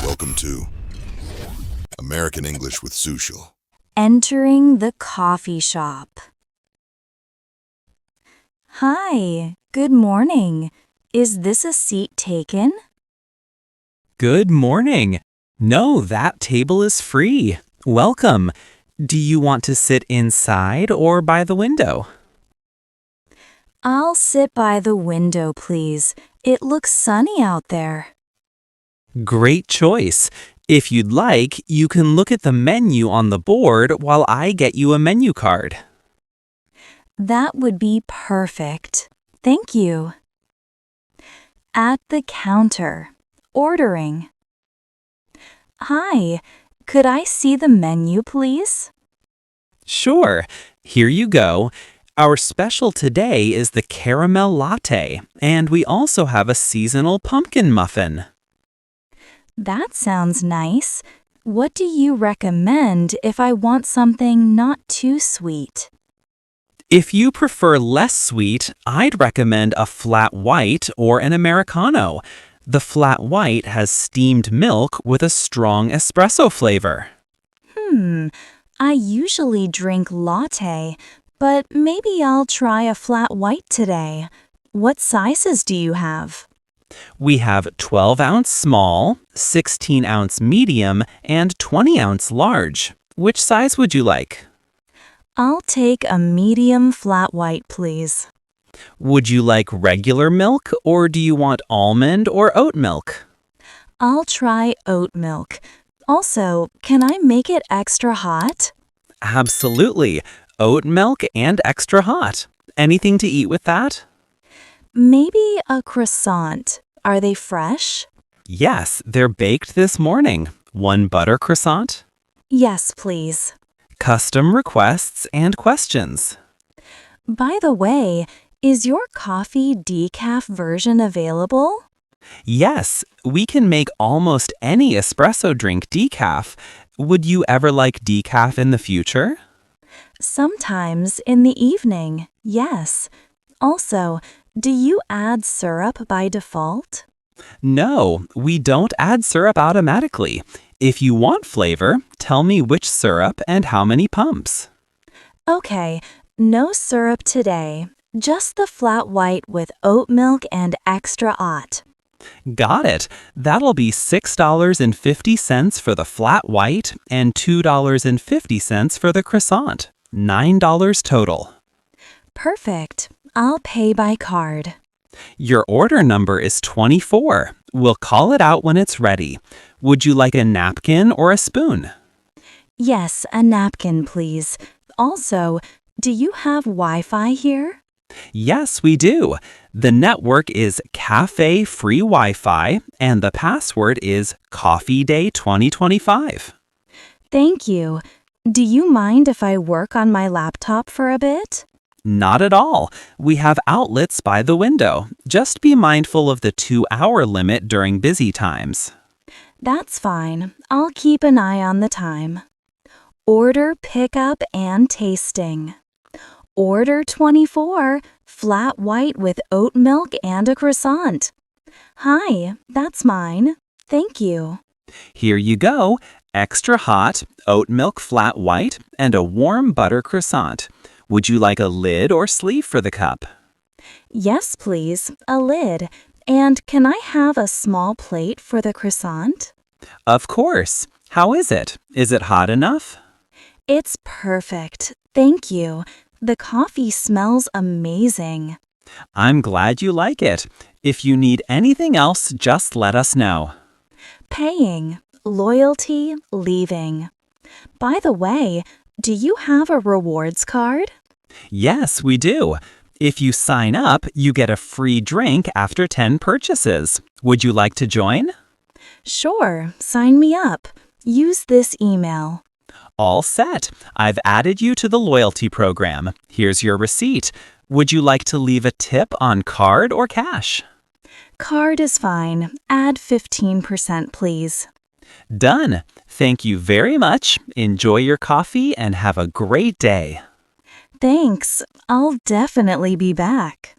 Welcome to American English with Sushil. Entering the coffee shop. Hi, good morning. Is this a seat taken? Good morning. No, that table is free. Welcome. Do you want to sit inside or by the window? I'll sit by the window, please. It looks sunny out there. Great choice. If you'd like, you can look at the menu on the board while I get you a menu card. That would be perfect. Thank you. At the counter. Ordering. Hi, could I see the menu, please? Sure. Here you go. Our special today is the caramel latte, and we also have a seasonal pumpkin muffin. That sounds nice. What do you recommend if I want something not too sweet? If you prefer less sweet, I'd recommend a flat white or an Americano. The flat white has steamed milk with a strong espresso flavor. I usually drink latte, but maybe I'll try a flat white today. What sizes do you have? We have 12-ounce small, 16-ounce medium, and 20-ounce large. Which size would you like? I'll take a medium flat white, please. Would you like regular milk, or do you want almond or oat milk? I'll try oat milk. Also, can I make it extra hot? Absolutely. Oat milk and extra hot. Anything to eat with that? Maybe a croissant. Are they fresh? Yes, they're baked this morning. One butter croissant? Yes, please. Custom requests and questions. By the way, is your coffee decaf version available? Yes, we can make almost any espresso drink decaf. Would you ever like decaf in the future? Sometimes in the evening, yes. Also, do you add syrup by default? No, we don't add syrup automatically. If you want flavor, tell me which syrup and how many pumps. Okay, no syrup today. Just the flat white with oat milk and extra hot. Got it. That'll be $6.50 for the flat white and $2.50 for the croissant. $9 total. Perfect. I'll pay by card. Your order number is 24. We'll call it out when it's ready. Would you like a napkin or a spoon? Yes, a napkin, please. Also, do you have Wi-Fi here? Yes, we do. The network is Cafe Free Wi-Fi, and the password is Coffee Day 2025. Thank you. Do you mind if I work on my laptop for a bit? Not at all. We have outlets by the window. Just be mindful of the 2-hour limit during busy times. That's fine. I'll keep an eye on the time. Order, pickup, and tasting. Order 24, flat white with oat milk and a croissant. Hi, that's mine. Thank you. Here you go. Extra hot, oat milk flat white, and a warm butter croissant. Would you like a lid or sleeve for the cup? Yes, please, a lid. And can I have a small plate for the croissant? Of course. How is it? Is it hot enough? It's perfect. Thank you. The coffee smells amazing. I'm glad you like it. If you need anything else, just let us know. Paying, loyalty, leaving. By the way, do you have a rewards card? Yes, we do. If you sign up, you get a free drink after 10 purchases. Would you like to join? Sure, sign me up. Use this email. All set. I've added you to the loyalty program. Here's your receipt. Would you like to leave a tip on card or cash? Card is fine. Add 15%, please. Done. Thank you very much. Enjoy your coffee and have a great day. Thanks. I'll definitely be back.